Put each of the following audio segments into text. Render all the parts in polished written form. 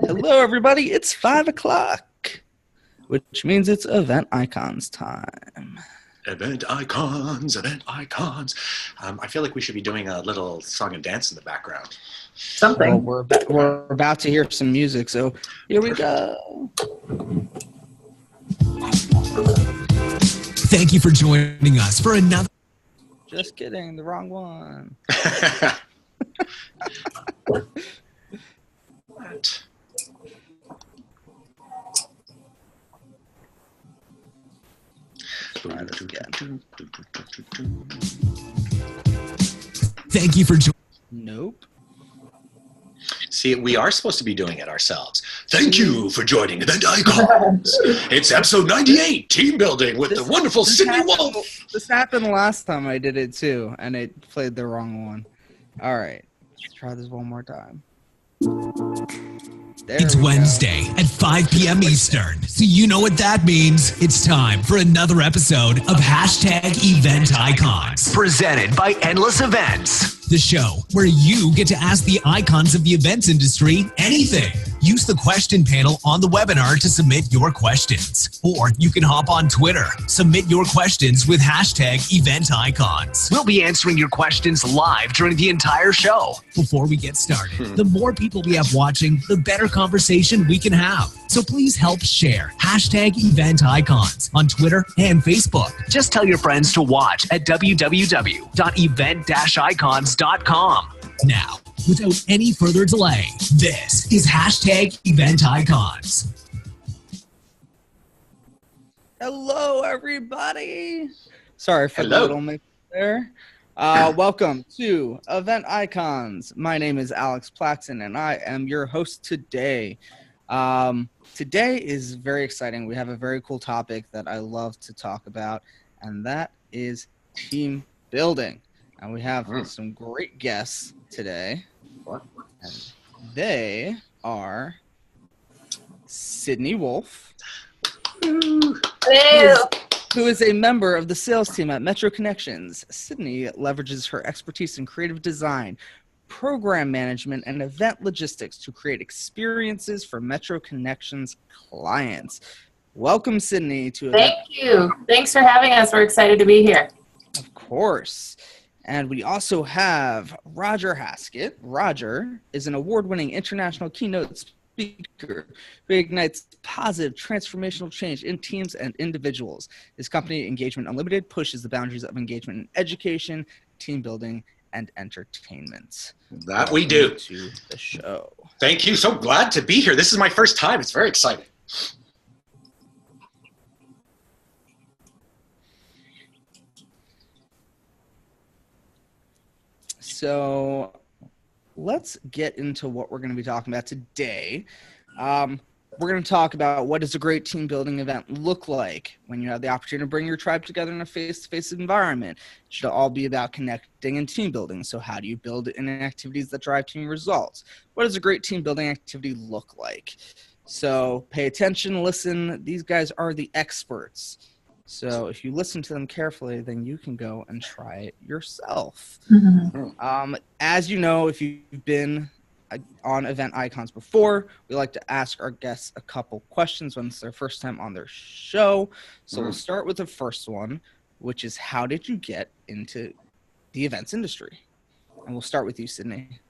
Hello, everybody. It's 5 o'clock, which means it's Event Icons time. Event Icons, Event Icons. I feel like we should be doing a little song and dance in the background. Something. Well, we're about to hear some music, so here we go. Thank you for joining us for another. Just kidding, the wrong one. What? Thank you for joining. Nope. See, we are supposed to be doing it ourselves. Thank you for joining Event Icons. It's episode 98, Team Building with the wonderful Sydney Wolf. This happened last time I did it too, and it played the wrong one. All right, let's try this one more time. It's Wednesday at 5 p.m. Eastern, so you know what that means. It's time for another episode of #EventIcons, presented by Endless Events, the show where you get to ask the icons of the events industry anything. Use the question panel on the webinar to submit your questions. Or you can hop on Twitter. Submit your questions with #EventIcons. We'll be answering your questions live during the entire show. Before we get started, the more people we have watching, the better conversation we can have. So please help share #EventIcons on Twitter and Facebook. Just tell your friends to watch at www.event-icons.com. Now, without any further delay, this is #EventIcons. Hello, everybody. Sorry for the Hello. little mix there. Welcome to Event Icons. My name is Alex Plaxton, and I am your host today. Today is very exciting. We have a very cool topic that I love to talk about, and that is team building. And we have some great guests today. And they are Sydney Wolf, who is a member of the sales team at metroConnections. Sydney leverages her expertise in creative design, program management, and event logistics to create experiences for metroConnections clients. Welcome, Sydney, to Thank you. Thanks for having us. We're excited to be here. Of course. And we also have Roger Haskett. Roger is an award-winning international keynote speaker who ignites positive transformational change in teams and individuals. His company, Engagement Unlimited, pushes the boundaries of engagement in education, team building, and entertainment. That we do. To the show. Thank you. So glad to be here. This is my first time. It's very exciting. So let's get into what we're going to be talking about today. We're going to talk about what does a great team building event look like when you have the opportunity to bring your tribe together in a face-to-face environment. It should all be about connecting and team building. So how do you build in activities that drive team results? What does a great team building activity look like? So pay attention, listen. These guys are the experts. So if you listen to them carefully, then you can go and try it yourself. As you know, if you've been on Event Icons before, we like to ask our guests a couple questions when it's their first time on their show. So we'll start with the first one, which is how did you get into the events industry? And we'll start with you, Sydney.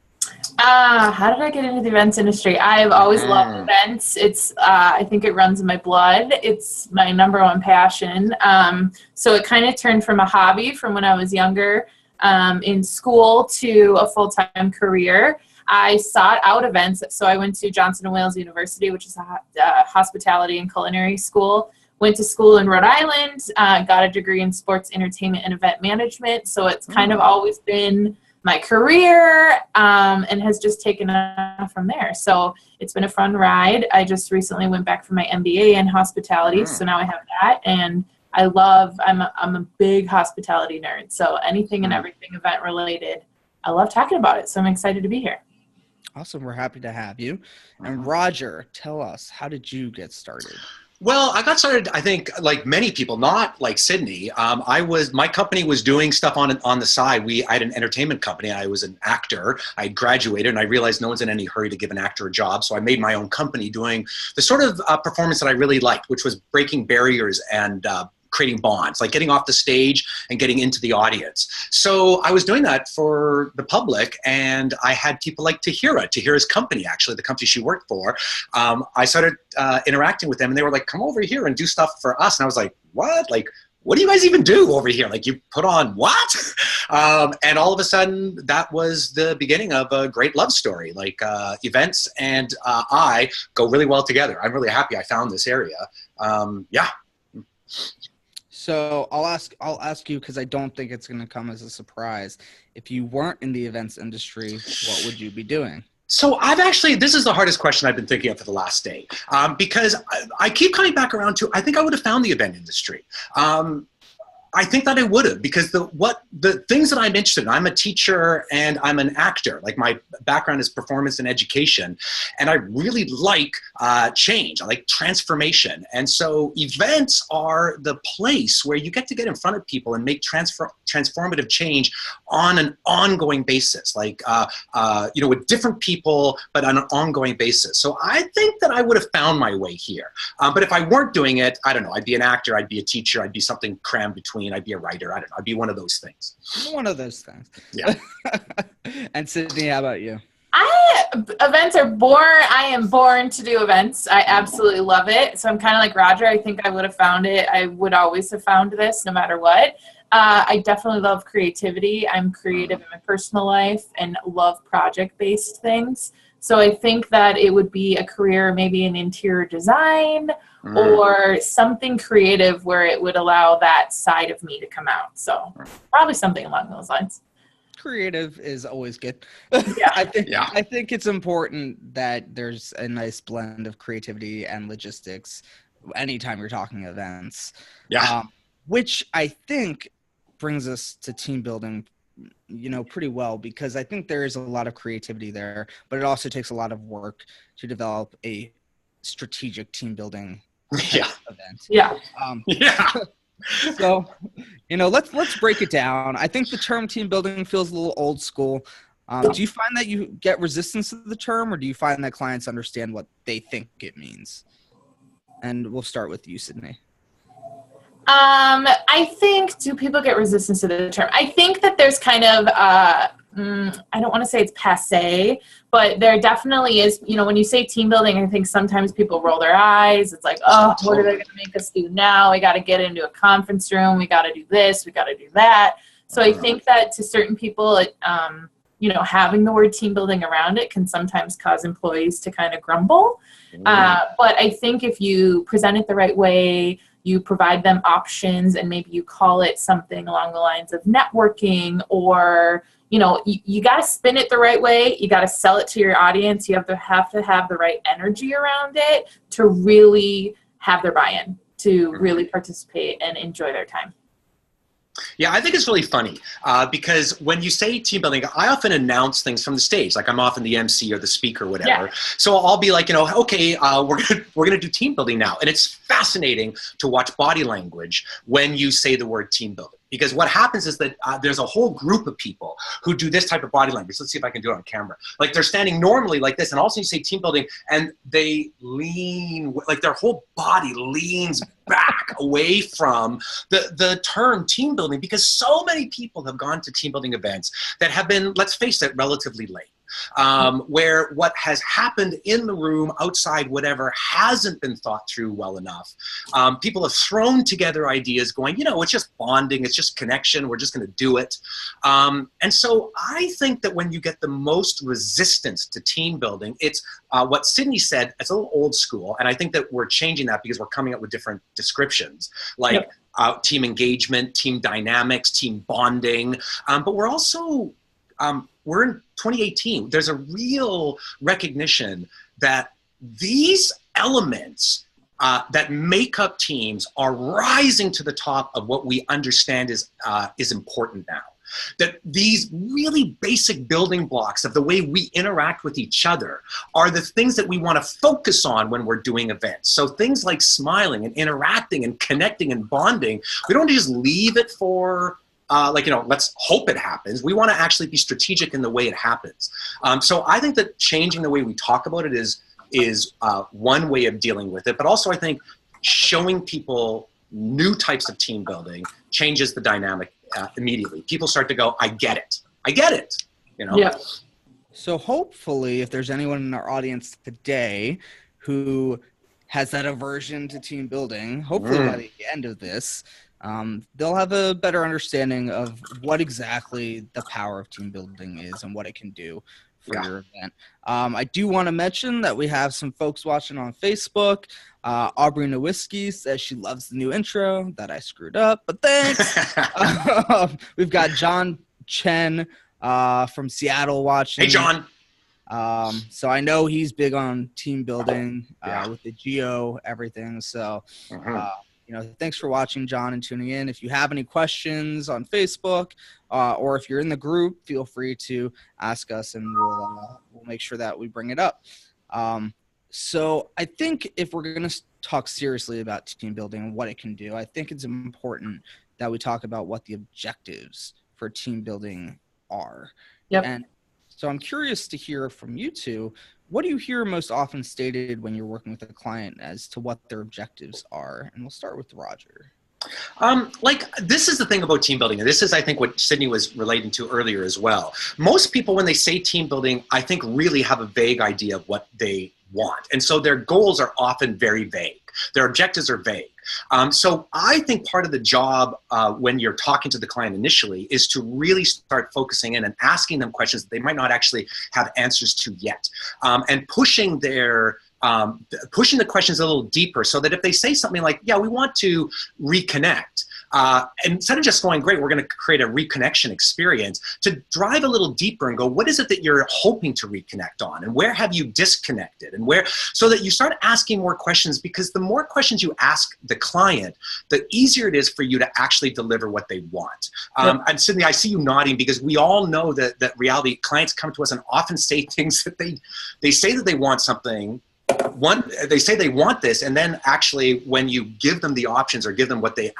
How did I get into the events industry? I've always loved events. It's, I think it runs in my blood. It's my number one passion. So it kind of turned from a hobby from when I was younger in school to a full-time career. I sought out events. So I went to Johnson & Wales University, which is a hospitality and culinary school. Went to school in Rhode Island, got a degree in sports, entertainment, and event management. So it's kind of always been my career and has just taken off from there. So it's been a fun ride. I just recently went back for my MBA in hospitality. So now I have that. And I'm a big hospitality nerd. So anything and everything event related, I love talking about it. So I'm excited to be here. Awesome. We're happy to have you. And Roger, tell us, how did you get started? Well, I got started, I think, like many people, not like Sydney. My company was doing stuff on the side. I had an entertainment company. I was an actor. I graduated, and I realized no one's in any hurry to give an actor a job. So I made my own company doing the sort of performance that I really liked, which was breaking barriers and creating bonds, like getting off the stage and getting into the audience. So I was doing that for the public, and I had people like Tahira's company, actually, the company she worked for. I started interacting with them, and they were like, come over here and do stuff for us. And I was like, what? Like, what do you guys even do over here? Like, you put on what? And all of a sudden, that was the beginning of a great love story. Like, events and I go really well together. I'm really happy I found this area. Yeah. So I'll ask you, because I don't think it's going to come as a surprise. If you weren't in the events industry, what would you be doing? So this is the hardest question I've been thinking of for the last day, because I keep coming back around to, I think I would have found the event industry. I think that I would have, because the things that I'm interested in, I'm a teacher and I'm an actor. Like, my background is performance and education, and I really like change. I like transformation. And so events are the place where you get to get in front of people and make transformative change on an ongoing basis, like, with different people, but on an ongoing basis. So I think that I would have found my way here. But if I weren't doing it, I don't know, I'd be an actor, I'd be a teacher, I'd be something crammed between. I'd be a writer. I don't know. I'd be one of those things. One of those things. Yeah. And Sydney, how about you? Events are born. I am born to do events. I absolutely love it. So I'm kind of like Roger. I think I would have found it. I would always have found this no matter what. I definitely love creativity. I'm creative in my personal life and love project-based things. So I think that it would be a career maybe in interior design or something creative where it would allow that side of me to come out. So probably something along those lines. Creative is always good. Yeah. I think it's important that there's a nice blend of creativity and logistics anytime you're talking events. Yeah. Which I think brings us to team building, pretty well, because I think there is a lot of creativity there, but it also takes a lot of work to develop a strategic team building event. Yeah. Yeah. So, let's break it down. I think the term team building feels a little old school. Do you find that you get resistance to the term, or do you find that clients understand what they think it means? And we'll start with you, Sydney. I think, do people get resistance to the term? I think that there's kind of, I don't want to say it's passé, but there definitely is, when you say team building, I think sometimes people roll their eyes. It's like, oh, what are they going to make us do now? We got to get into a conference room. We got to do this. We got to do that. So I think that to certain people, having the word team building around it can sometimes cause employees to kind of grumble. But I think if you present it the right way, you provide them options, and maybe you call it something along the lines of networking, or, you got to spin it the right way. You got to sell it to your audience. You have to have the right energy around it to really have their buy-in, to really participate and enjoy their time. Yeah, I think it's really funny because when you say team building, I often announce things from the stage, like I'm often the MC or the speaker or whatever. Yeah. So I'll be like, okay, we're gonna do team building now, and it's fascinating to watch body language when you say the word team building. Because what happens is that there's a whole group of people who do this type of body language. Let's see if I can do it on camera. Like, they're standing normally like this, and also you say team building, and they lean, like their whole body leans back away from the term team building, because so many people have gone to team building events that have been, let's face it, relatively late. Where what has happened in the room, outside, whatever, hasn't been thought through well enough. People have thrown together ideas going, it's just bonding, it's just connection, we're just going to do it. And so I think that when you get the most resistance to team building, it's what Sydney said, it's a little old school, and I think that we're changing that because we're coming up with different descriptions, like team engagement, team dynamics, team bonding, but we're also we're in 2018. There's a real recognition that these elements that make up teams are rising to the top of what we understand is important now. that these really basic building blocks of the way we interact with each other are the things that we want to focus on when we're doing events. So things like smiling and interacting and connecting and bonding, we don't just leave it for let's hope it happens. We want to actually be strategic in the way it happens. So I think that changing the way we talk about it is one way of dealing with it. But also I think showing people new types of team building changes the dynamic immediately. People start to go, I get it. I get it. Yeah. So hopefully if there's anyone in our audience today who has that aversion to team building, hopefully by the end of this, they'll have a better understanding of what exactly the power of team building is and what it can do for your event. I do want to mention that we have some folks watching on Facebook. Aubrey Nowicki says she loves the new intro that I screwed up, but thanks. We've got John Chen from Seattle watching. Hey, John. So I know he's big on team building with the geo everything. So thanks for watching, John, and tuning in. If you have any questions on Facebook or if you're in the group, feel free to ask us and we'll make sure that we bring it up. So I think if we're going to talk seriously about team building and what it can do, I think it's important that we talk about what the objectives for team building are. Yep. And so I'm curious to hear from you two. What do you hear most often stated when you're working with a client as to what their objectives are? And we'll start with Roger. This is the thing about team building, and this is, I think, what Sydney was relating to earlier as well. Most people, when they say team building, I think really have a vague idea of what they want. And so their goals are often very vague. Their objectives are vague. So I think part of the job when you're talking to the client initially is to really start focusing in and asking them questions that they might not actually have answers to yet, and pushing the questions a little deeper so that if they say something like, yeah, we want to reconnect, instead of just going, great, we're going to create a reconnection experience, to drive a little deeper and go, what is it that you're hoping to reconnect on? And where have you disconnected? And where, so that you start asking more questions, because the more questions you ask the client, the easier it is for you to actually deliver what they want. And Sydney, I see you nodding, because we all know that reality, clients come to us and often say things that they say that they want something. They say they want this, and then actually when you give them the options or give them what they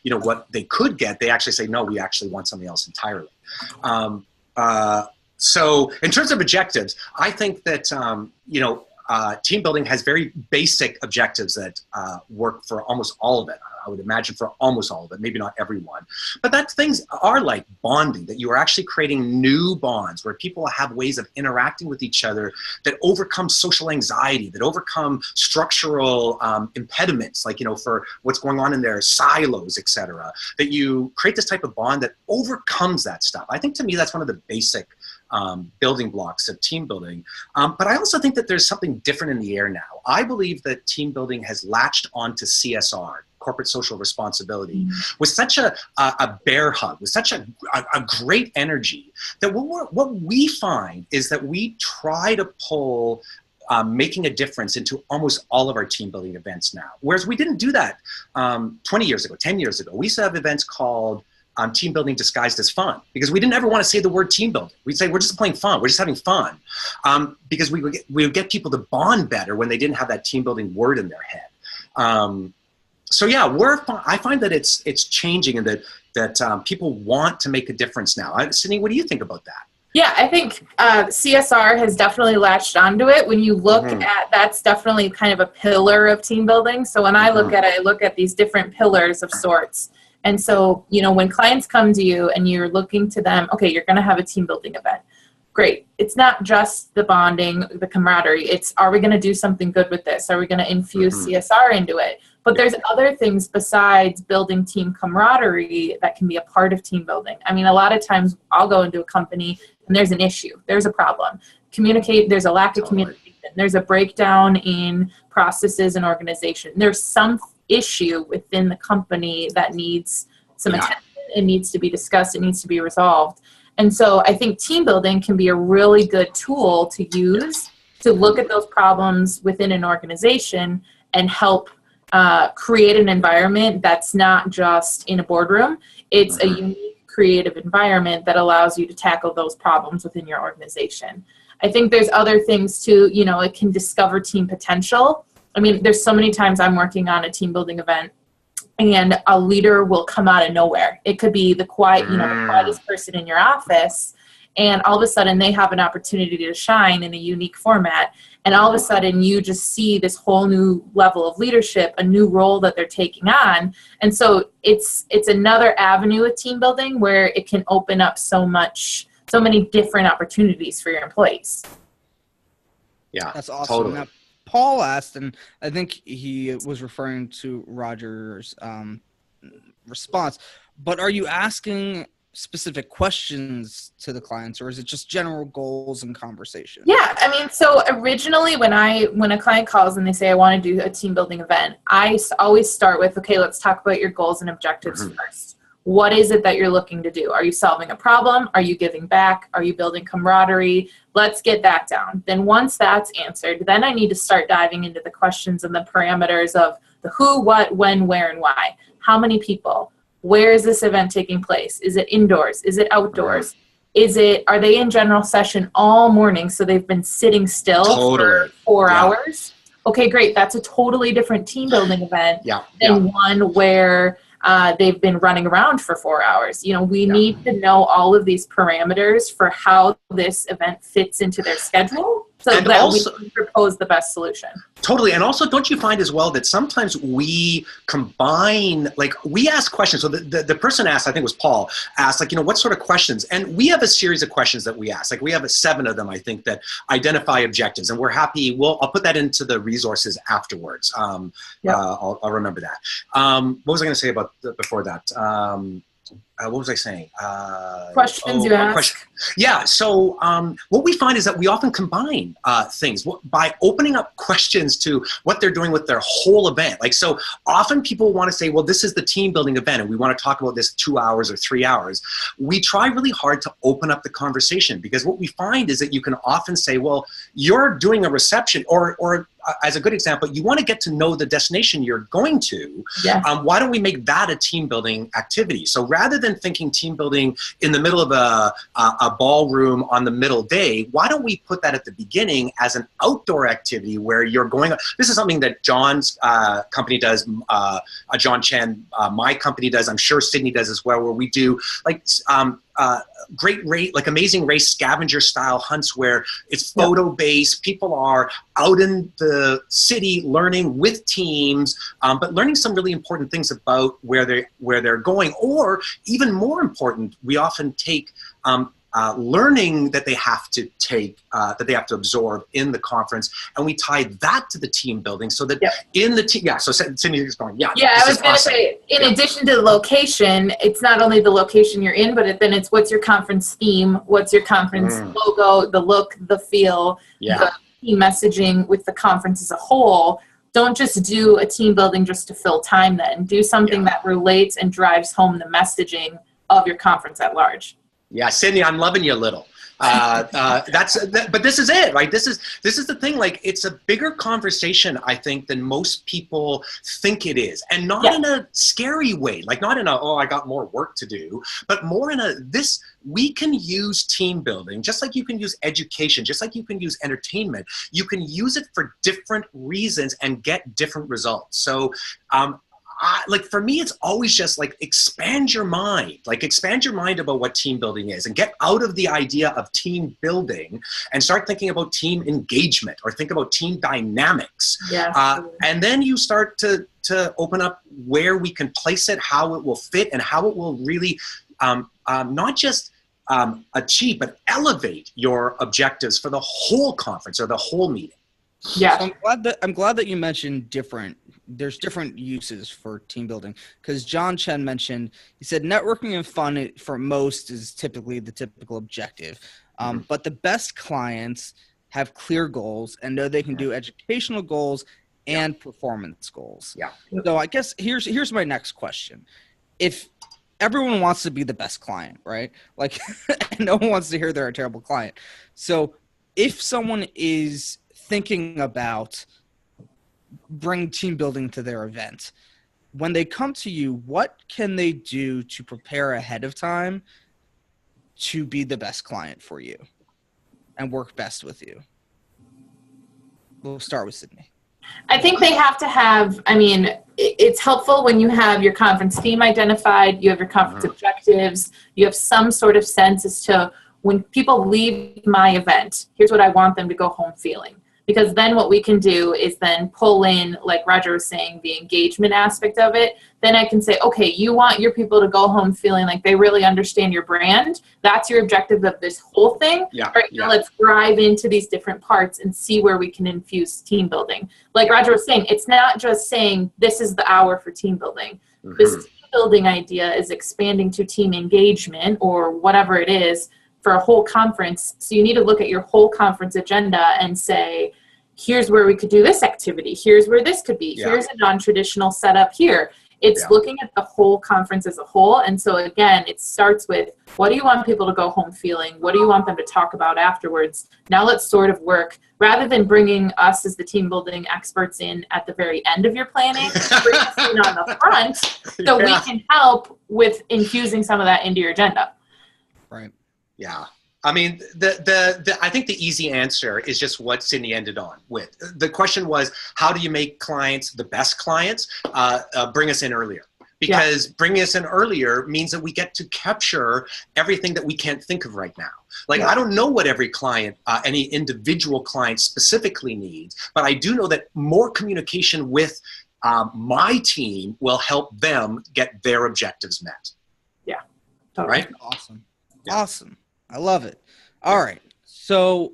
what they could get, they actually say, no, we actually want something else entirely. So in terms of objectives, I think that, team building has very basic objectives that work for almost all of it. I would imagine for almost all of it, maybe not everyone. But that things are like bonding, that you are actually creating new bonds where people have ways of interacting with each other that overcome social anxiety, that overcome structural impediments, like, for what's going on in their silos, etc. That you create this type of bond that overcomes that stuff. I think, to me, that's one of the basic building blocks of team building. But I also think that there's something different in the air now. I believe that team building has latched onto CSR, corporate social responsibility, with such a bear hug, with such a great energy, that what we find is that we try to pull making a difference into almost all of our team building events now. Whereas we didn't do that 20 years ago, 10 years ago. We used to have events called team building disguised as fun, because we didn't ever want to say the word team building. We'd say, we're just playing fun. We're just having fun. Because we would get people to bond better when they didn't have that team building word in their head. So yeah, I find that it's changing, and that people want to make a difference now. Sydney, what do you think about that? Yeah, I think CSR has definitely latched onto it. When you look at, that's definitely kind of a pillar of team building. So when I look at it, I look at these different pillars of sorts. And so, when clients come to you and you're looking to them, okay, you're going to have a team building event. Great. It's not just the bonding, the camaraderie. It's, are we going to do something good with this? Are we going to infuse CSR into it? But there's other things besides building team camaraderie that can be a part of team building. I mean, a lot of times I'll go into a company and there's an issue. There's a problem. There's a lack of communication. There's a breakdown in processes and organization. There's some issue within the company that needs some attention. It needs to be discussed. It needs to be resolved. And so I think team building can be a really good tool to use to look at those problems within an organization and help create an environment that's not just in a boardroom. It's a unique creative environment that allows you to tackle those problems within your organization. I think there's other things too, you know, it can discover team potential. I mean, there's so many times I'm working on a team building event and a leader will come out of nowhere. It could be the quiet, you know, the quietest person in your office, and all of a sudden they have an opportunity to shine in a unique format. And all of a sudden you just see this whole new level of leadership, a new role that they're taking on. And so it's another avenue of team building where it can open up so many different opportunities for your employees. Yeah, that's awesome. Totally. Now, Paul asked, and I think he was referring to Roger's response, but are you asking specific questions to the clients, or is it just general goals and conversation? Yeah, I mean, so originally when a client calls and they say, I want to do a team building event, I always start with, okay, let's talk about your goals and objectives first. What is it that you're looking to do? Are you solving a problem? Are you giving back? Are you building camaraderie? Let's get that down. Then once that's answered, then I need to start diving into the questions and the parameters of the who, what, when, where, and why. How many people? Where is this event taking place? Is it indoors? Is it outdoors? Are they in general session all morning so they've been sitting still for 4 hours? Okay, great. That's a totally different team building event than one where they've been running around for 4 hours. You know, we need to know all of these parameters for how this event fits into their schedule so that also, we can propose the best solution. Totally. And also, don't you find as well that sometimes we combine, like we ask questions. So the person asked, I think it was Paul, asked like, you know, what sort of questions? And we have a series of questions that we ask. Like we have 7 of them, I think, that identify objectives. And we're happy. I'll put that into the resources afterwards. I'll remember that. What was I going to say about before that? What was I saying? Questions you ask. Yeah. So what we find is that we often combine things by opening up questions to what they're doing with their whole event. Like, so often people want to say, well, this is the team building event and we want to talk about this 2 hours or 3 hours. We try really hard to open up the conversation, because what we find is that you can often say, well, you're doing a reception or as a good example, you want to get to know the destination you're going to. Yeah. Why don't we make that a team building activity? So rather than thinking team building in the middle of a ballroom on the middle day, why don't we put that at the beginning as an outdoor activity where you're going? This is something that John's company does, John Chen, my company does, I'm sure Sydney does as well, where we do like amazing race scavenger style hunts where it's photo based. People are out in the city learning with teams, but learning some really important things about where they're going. Or even more important, we often take learning that they have to take, that they have to absorb in the conference, and we tie that to the team building so that in the team, so Cindy is going, I was going to say, in addition to the location, it's not only the location you're in, but then it's what's your conference theme, what's your conference logo, the look, the feel, the team messaging with the conference as a whole. Don't just do a team building just to fill time then. Do something that relates and drives home the messaging of your conference at large. Yeah, Sydney, I'm loving you a little. But this is it, right? This is the thing. Like, it's a bigger conversation, I think, than most people think it is, and not in a scary way. Like, not in a I got more work to do, but more in we can use team building just like you can use education, just like you can use entertainment. You can use it for different reasons and get different results. So. Like for me, it's always just like expand your mind about what team building is, and get out of the idea of team building and start thinking about team engagement or think about team dynamics. And then you start to open up where we can place it, how it will fit, and how it will really not just achieve, but elevate your objectives for the whole conference or the whole meeting. Yeah. So I'm glad that you mentioned there's different uses for team building, because John Chen mentioned, he said networking and fun for most is typically the typical objective. But the best clients have clear goals and know they can do educational goals and performance goals. So I guess here's my next question. If everyone wants to be the best client, right? Like no one wants to hear they're a terrible client. So if someone is thinking about bring team building to their event, when they come to you, what can they do to prepare ahead of time to be the best client for you and work best with you? We'll start with Sydney. I think they have to have, I mean, it's helpful when you have your conference theme identified, you have your conference objectives, you have some sort of sense as to when people leave my event, here's what I want them to go home feeling. Because then what we can do is then pull in, like Roger was saying, the engagement aspect of it. Then I can say, okay, you want your people to go home feeling like they really understand your brand. That's your objective of this whole thing. Yeah, Right now, let's dive into these different parts and see where we can infuse team building. Like Roger was saying, it's not just saying this is the hour for team building. This team building idea is expanding to team engagement or whatever it is for a whole conference. So you need to look at your whole conference agenda and say, here's where we could do this activity. Here's where this could be. Here's a non-traditional setup here. It's looking at the whole conference as a whole. And so again, it starts with, what do you want people to go home feeling? What do you want them to talk about afterwards? Now let's sort of work, rather than bringing us as the team building experts in at the very end of your planning, bring us in on the front so we can help with infusing some of that into your agenda. Right. Yeah. I mean, I think the easy answer is just what Sydney ended on with. The question was, how do you make clients the best clients? Bring us in earlier. Because bringing us in earlier means that we get to capture everything that we can't think of right now. Like, I don't know what every client, any individual client specifically needs, but I do know that more communication with my team will help them get their objectives met. Yeah, totally. Right? Awesome. Awesome. I love it. All right. So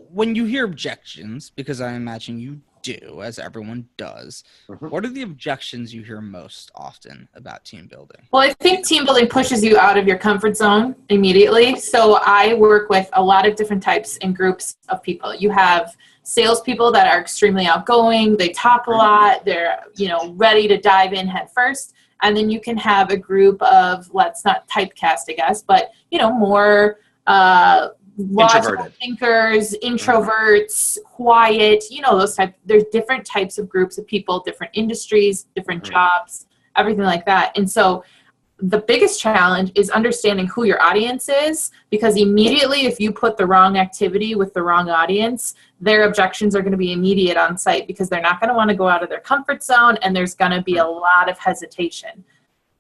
when you hear objections, because I imagine you do, as everyone does, what are the objections you hear most often about team building? Well, I think team building pushes you out of your comfort zone immediately. So I work with a lot of different types and groups of people. You have salespeople that are extremely outgoing. They talk a lot. They're, ready to dive in head first. And then you can have a group of, let's not typecast, I guess, but, more logical thinkers, introverts, quiet, those types. There's different types of groups of people, different industries, different jobs, everything like that. And so the biggest challenge is understanding who your audience is, because immediately if you put the wrong activity with the wrong audience, their objections are going to be immediate on site, because they're not going to want to go out of their comfort zone, and there's going to be a lot of hesitation.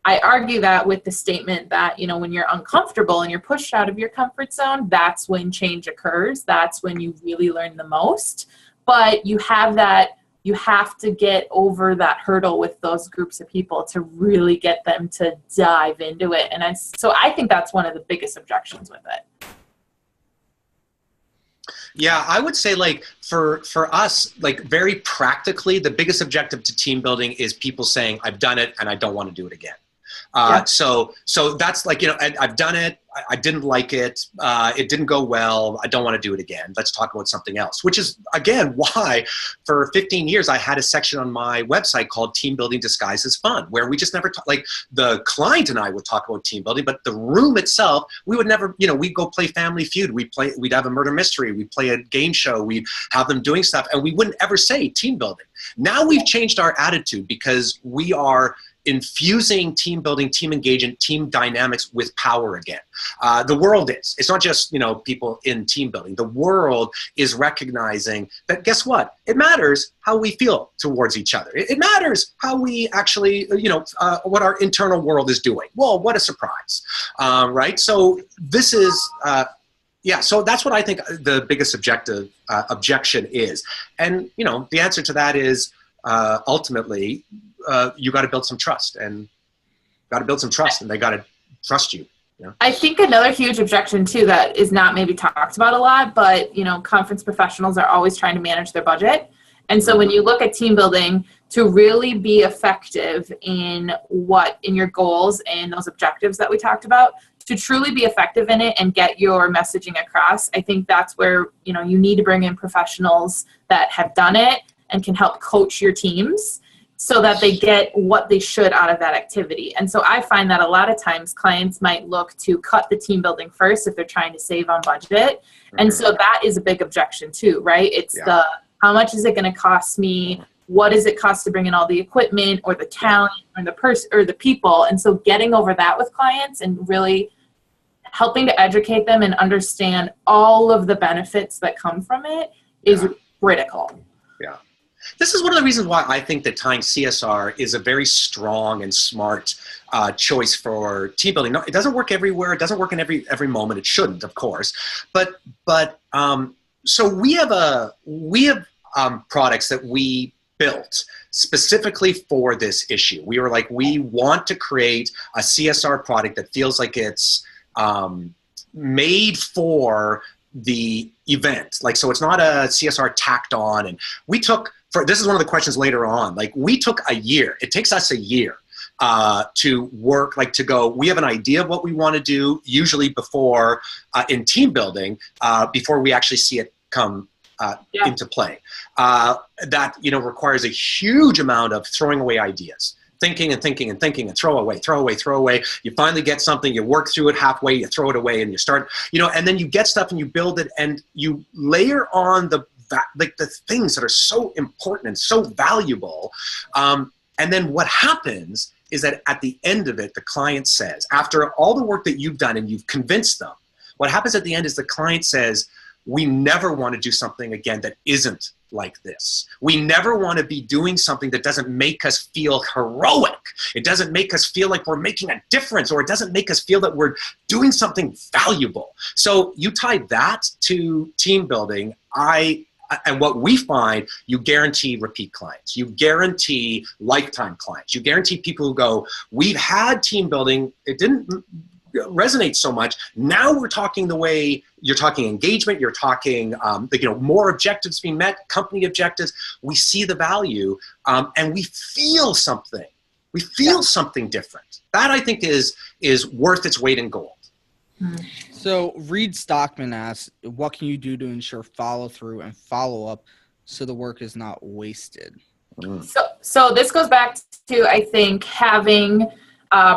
I argue that with the statement that, when you're uncomfortable and you're pushed out of your comfort zone, that's when change occurs. That's when you really learn the most. But you have to get over that hurdle with those groups of people to really get them to dive into it. And so I think that's one of the biggest objections with it. Yeah, I would say, like, for us, like, very practically, the biggest objective to team building is people saying, I've done it and I don't want to do it again. So that's like, I've done it. I didn't like it. It didn't go well. I don't want to do it again. Let's talk about something else, which is, again, why for 15 years I had a section on my website called Team Building Disguised as Fun, where we just never talk. Like, the client and I would talk about team building, but the room itself, we would never, we'd go play Family Feud. We'd have a murder mystery. We'd play a game show. We'd have them doing stuff, and we wouldn't ever say team building. Now we've changed our attitude, because we are infusing team building, team engagement, team dynamics with power again. The world is. It's not just, people in team building. The world is recognizing that, guess what? It matters how we feel towards each other. It matters how we actually, what our internal world is doing. Well, what a surprise, right? So this is, so that's what I think the biggest objection is. And, the answer to that is, ultimately, you got to build some trust, and they got to trust you. I think another huge objection too that is not maybe talked about a lot, but conference professionals are always trying to manage their budget. And so when you look at team building, to really be effective in your goals and those objectives that we talked about, to truly be effective in it and get your messaging across, I think that's where you need to bring in professionals that have done it and can help coach your teams, so that they get what they should out of that activity. And so I find that a lot of times clients might look to cut the team building first if they're trying to save on budget. And so that is a big objection too, right? It's how much is it going to cost me? what does it cost to bring in all the equipment or the talent or the person or the people? And so getting over that with clients and really helping to educate them and understand all of the benefits that come from it is critical. Yeah. This is one of the reasons why I think that tying CSR is a very strong and smart choice for team building. No, it doesn't work everywhere. It doesn't work in every moment. It shouldn't, of course. But so we have products that we built specifically for this issue. We were like, we want to create a CSR product that feels like it's made for the event. Like, so it's not a CSR tacked on. And we took, this is one of the questions later on, like we took a year. It takes us a year to work, like to go, we have an idea of what we want to do, usually before, in team building, before we actually see it come into play. That, you know, requires a huge amount of throwing away ideas. Thinking and thinking and thinking and throw away. You finally get something, you work through it halfway, you throw it away, and you start, you know, and then you get stuff and you build it and you layer on the things that are so important and so valuable. And then what happens is that at the end of it, the client says, after all the work that you've done and you've convinced them, what happens at the end is the client says, we never want to do something again that isn't like this. We never want to be doing something that doesn't make us feel heroic. It doesn't make us feel like we're making a difference, or it doesn't make us feel that we're doing something valuable. So you tie that to team building, and what we find, you guarantee repeat clients. You guarantee lifetime clients. You guarantee people who go, we've had team building, it didn't resonate so much. Now we're talking the way you're talking engagement, you're talking you know, more objectives being met, company objectives. We see the value and we feel something. We feel something different. That I think is worth its weight in gold. So Reed Stockman asks, what can you do to ensure follow through and follow up so the work is not wasted? So this goes back to, I think, having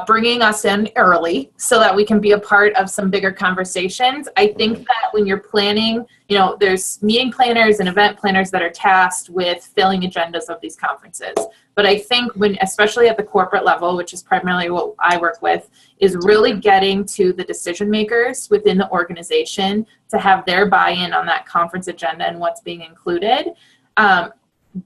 bringing us in early so that we can be a part of some bigger conversations. I think that when you're planning, you know, there's meeting planners and event planners that are tasked with filling agendas of these conferences. But I think when, especially at the corporate level, which is primarily what I work with, is really getting to the decision makers within the organization to have their buy-in on that conference agenda and what's being included.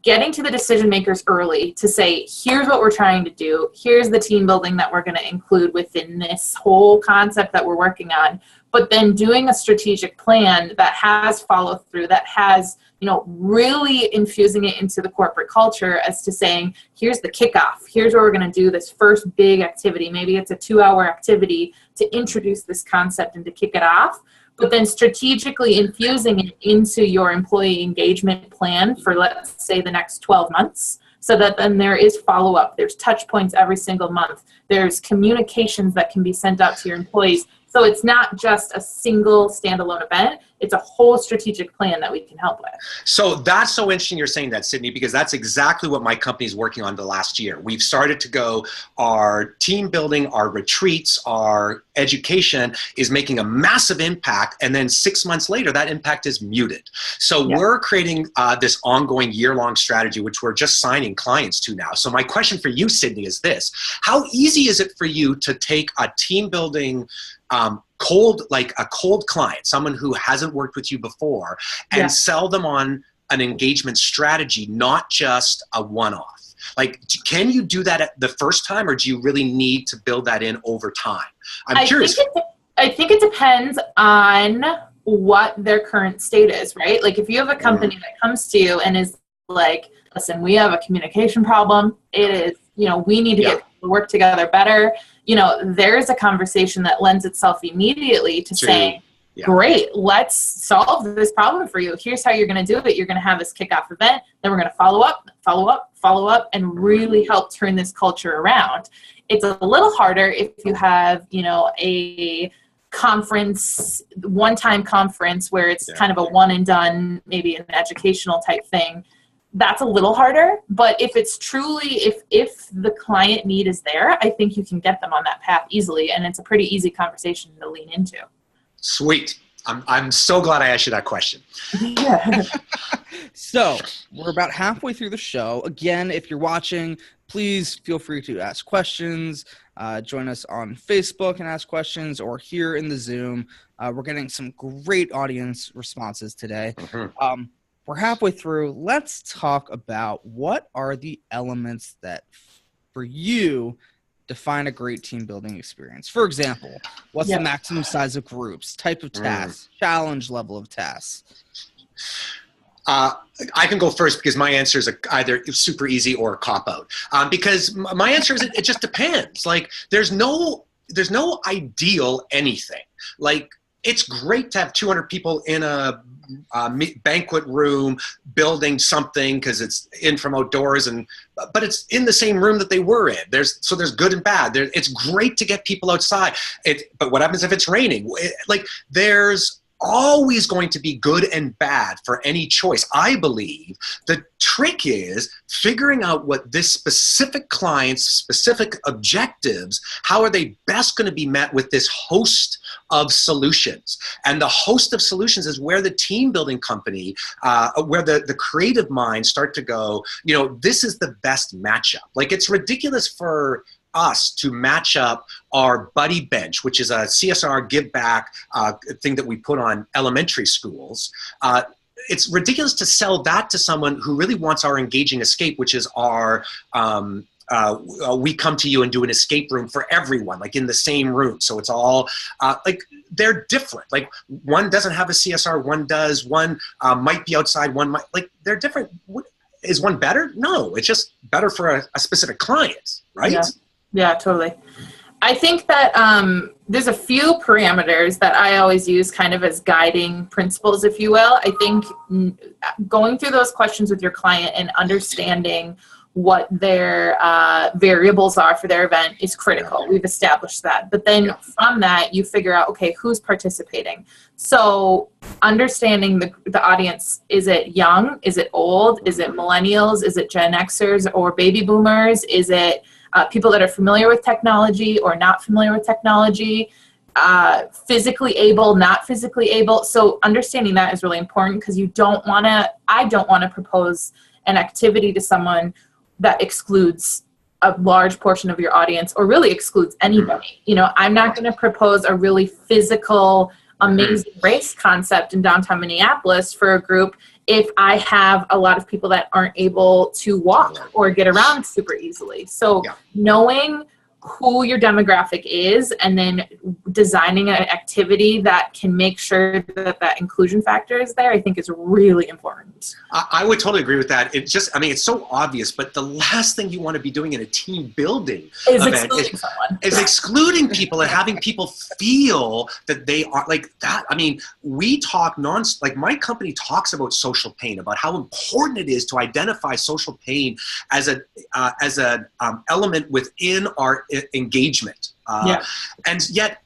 Getting to the decision makers early to say, here's what we're trying to do. Here's the team building that we're going to include within this whole concept that we're working on. But then doing a strategic plan that has follow through, that has, you know, really infusing it into the corporate culture as to saying, here's the kickoff. Here's where we're going to do this first big activity. Maybe it's a 2-hour activity to introduce this concept and to kick it off. But then strategically infusing it into your employee engagement plan for, let's say, the next 12 months, so that then there is follow-up. There's touch points every single month. There's communications that can be sent out to your employees. So it's not just a single standalone event. It's a whole strategic plan that we can help with. So that's so interesting you're saying that, Sydney, because that's exactly what my company is working on the last year. We've started to go, our team building, our retreats, our education is making a massive impact. And then 6 months later, that impact is muted. So we're creating this ongoing year-long strategy, which we're just signing clients to now. So my question for you, Sydney, is this. How easy is it for you to take a team building cold client, someone who hasn't worked with you before, and sell them on an engagement strategy, not just a one-off? Like, can you do that at the first time, or do you really need to build that in over time? I'm curious. I think it depends on what their current state is, right? Like, if you have a company that comes to you and is like, listen, we have a communication problem. It is, you know, we need to get to work together better. You know, there's a conversation that lends itself immediately to saying, great, let's solve this problem for you. Here's how you're going to do it. You're going to have this kickoff event. Then we're going to follow up, and really help turn this culture around. It's a little harder if you have, you know, a conference, one-time conference where it's kind of a one and done, maybe an educational type thing. That's a little harder, but if it's truly, if the client need is there, I think you can get them on that path easily, and it's a pretty easy conversation to lean into. Sweet. I'm so glad I asked you that question. Yeah. So we're about halfway through the show. Again, if you're watching, please feel free to ask questions. Join us on Facebook and ask questions, or here in the Zoom. We're getting some great audience responses today. Mm-hmm. We're halfway through. Let's talk about what are the elements that, for you, define a great team building experience. For example, what's the maximum size of groups, type of tasks, challenge level of tasks? I can go first because my answer is either super easy or a cop-out. Because my answer is it just depends. Like, there's no ideal anything. Like, it's great to have 200 people in a banquet room building something because it's in from outdoors, but it's in the same room that they were in. There's good and bad. It's great to get people outside. But what happens if it's raining? There's always going to be good and bad for any choice. I believe the trick is figuring out what this specific client's specific objectives, how are they best going to be met with this host of solutions. And the host of solutions is where the team building company, where the creative minds start to go, this is the best matchup. Like, it's ridiculous for us to match up our buddy bench, which is a CSR give back thing that we put on elementary schools. It's ridiculous to sell that to someone who really wants our engaging escape, which is our we come to you and do an escape room for everyone, like in the same room. So it's all like, they're different. Like, one doesn't have a CSR, one does. One might be outside, one might, like, they're different. Is one better? No, it's just better for a specific client, right? Yeah, totally. I think that there's a few parameters that I always use kind of as guiding principles, if you will. I think going through those questions with your client and understanding what their variables are for their event is critical. We've established that. But then from that, you figure out, okay, who's participating? So understanding the audience, is it young? Is it old? Is it millennials? Is it Gen Xers or baby boomers? Is it people that are familiar with technology or not familiar with technology, physically able, not physically able? So understanding that is really important, because I don't want to propose an activity to someone that excludes a large portion of your audience, or really excludes anybody. I'm not going to propose a really physical, amazing race concept in downtown Minneapolis for a group if I have a lot of people that aren't able to walk or get around super easily. So knowing who your demographic is, and then designing an activity that can make sure that inclusion factor is there, I think is really important. I would totally agree with that. It's so obvious, but the last thing you want to be doing in a team building event is excluding people and having people feel that they are like that. I mean, we talk like, my company talks about social pain, about how important it is to identify social pain as an element within our engagement. And yet,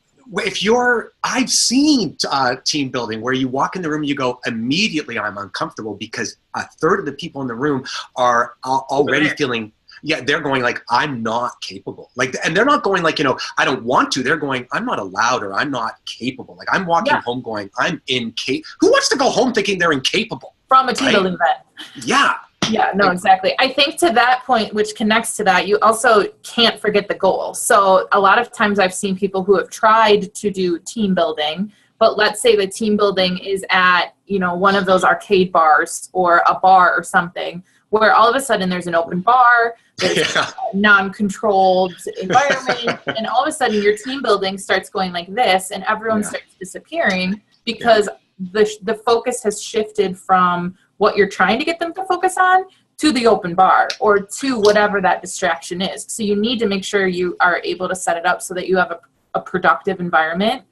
I've seen team building where you walk in the room and you go, immediately I'm uncomfortable, because a third of the people in the room are already feeling, they're going like, I'm not capable. Like, and they're not going like, I don't want to. They're going, I'm not allowed, or I'm not capable. Like, I'm walking home going, I'm incapable. Who wants to go home thinking they're incapable? From a team building event. Yeah. Yeah, no, exactly. I think to that point, which connects to that, you also can't forget the goal. So a lot of times I've seen people who have tried to do team building, but let's say the team building is at, one of those arcade bars or a bar or something, where all of a sudden there's an open bar, there's a non-controlled environment, and all of a sudden your team building starts going like this, and everyone starts disappearing, because the focus has shifted from what you're trying to get them to focus on to the open bar, or to whatever that distraction is. So you need to make sure you are able to set it up so that you have a productive environment,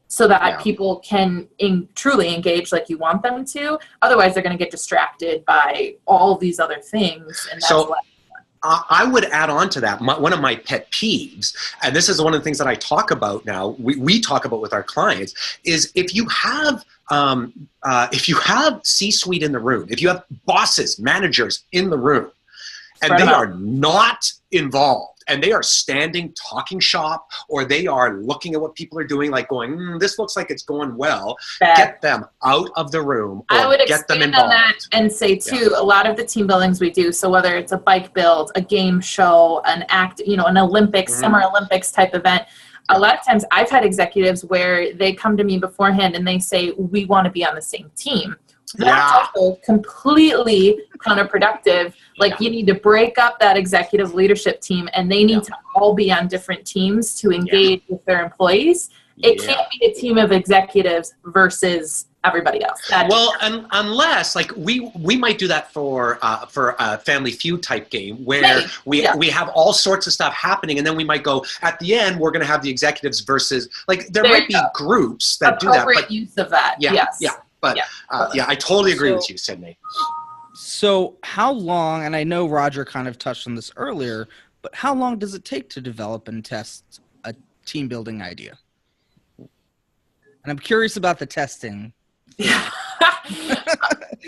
so that people can truly engage like you want them to. Otherwise, they're going to get distracted by all these other things. And that's I would add on to that, one of my pet peeves, and this is one of the things that I talk about now, we talk about with our clients, is if you have C-suite in the room, if you have bosses, managers in the room, and they are not involved. And they are standing, talking shop, or they are looking at what people are doing, like going, this looks like it's going well. Get them out of the room, or I would get them expand involved. on that and say, too, a lot of the team buildings we do, so whether it's a bike build, a game show, an Olympics, Summer Olympics type event, a lot of times I've had executives where they come to me beforehand and they say, we want to be on the same team. That's also completely counterproductive. Like, you need to break up that executive leadership team, and they need to all be on different teams to engage with their employees. It can't be a team of executives versus everybody else. Well, unless, like, we might do that for a Family Feud type game where we have all sorts of stuff happening, and then we might go, at the end, we're going to have the executives versus, like, there might be groups that do that. Appropriate use of that, yes. But I totally agree with you, Sydney. So how long, and I know Roger kind of touched on this earlier, but how long does it take to develop and test a team building idea? And I'm curious about the testing. So how do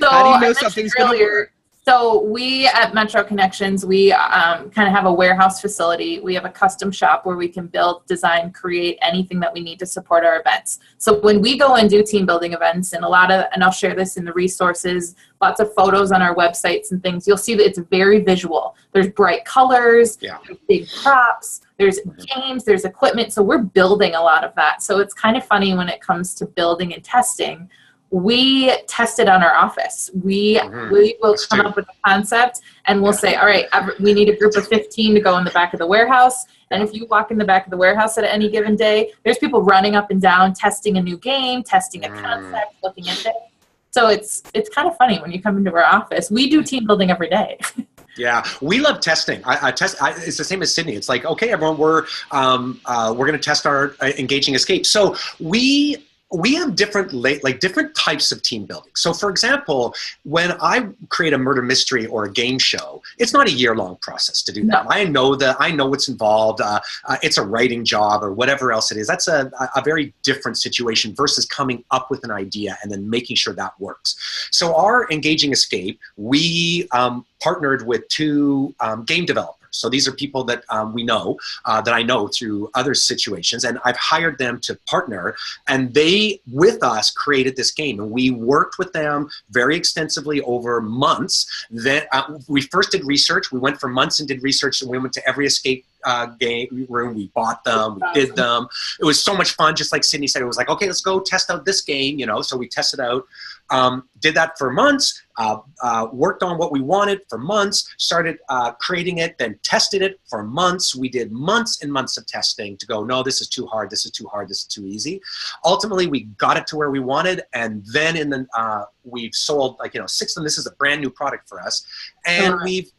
you know something's going to work? So we at metroConnections, we kind of have a warehouse facility. We have a custom shop where we can build, design, create anything that we need to support our events. So when we go and do team building events, and I'll share this in the resources, lots of photos on our websites and things, you'll see that it's very visual. There's bright colors, there's big props, there's games, there's equipment. So we're building a lot of that. So it's kind of funny when it comes to building and testing. We test it on our office. We will come up with a concept, and we'll say, all right, we need a group of 15 to go in the back of the warehouse. And if you walk in the back of the warehouse at any given day, there's people running up and down, testing a new game, testing a concept, looking at it. So it's kind of funny when you come into our office. We do team building every day. Yeah, we love testing. It's the same as Sydney. It's like, okay, everyone, we're going to test our engaging escape. So we have different types of team building. So for example, when I create a murder mystery or a game show, it's not a year-long process to do that. I know what's involved. It's a writing job or whatever else it is. That's a very different situation versus coming up with an idea and then making sure that works. So our engaging escape, we partnered with two game developers. So these are people that we know, that I know through other situations, and I've hired them to partner, and they, with us, created this game. And we worked with them very extensively over months. Then we first did research. We went for months and did research, and we went to every escape game room. We bought them, we did them. It was so much fun. Just like Sydney said, it was like, okay, let's go test out this game, so we tested out. Did that for months, worked on what we wanted for months, started creating it, then tested it for months. We did months and months of testing to go, no, this is too hard, this is too hard, this is too easy. Ultimately, we got it to where we wanted, and then we've sold 6 of them. This is a brand new product for us, and we've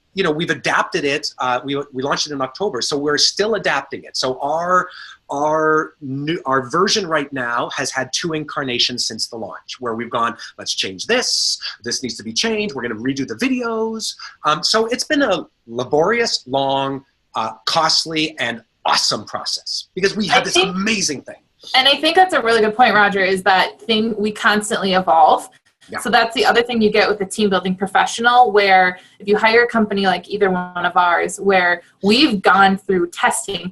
adapted it. We launched it in October, so we're still adapting it. So our version right now has had 2 incarnations since the launch, where we've gone, let's change this. This needs to be changed. We're going to redo the videos. So it's been a laborious, long, costly, and awesome process because we have this amazing thing. And I think that's a really good point, Roger, is that we constantly evolve. Yeah. So that's the other thing you get with a team building professional, where if you hire a company like either one of ours, where we've gone through testing,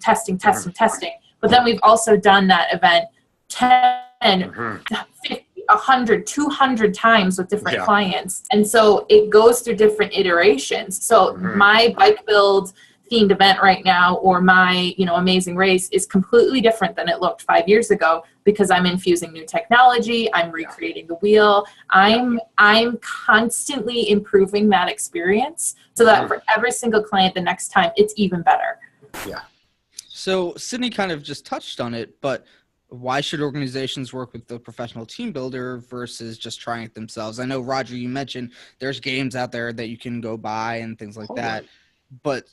but then we've also done that event 10, 50, 100, 200 times with different clients. And so it goes through different iterations. So my bike build themed event right now, or my amazing race, is completely different than it looked 5 years ago, because I'm infusing new technology, I'm recreating the wheel, I'm constantly improving that experience so that for every single client the next time it's even better. So Sydney kind of just touched on it, but why should organizations work with the professional team builder versus just trying it themselves? I know, Roger, you mentioned there's games out there that you can go buy and things like that. But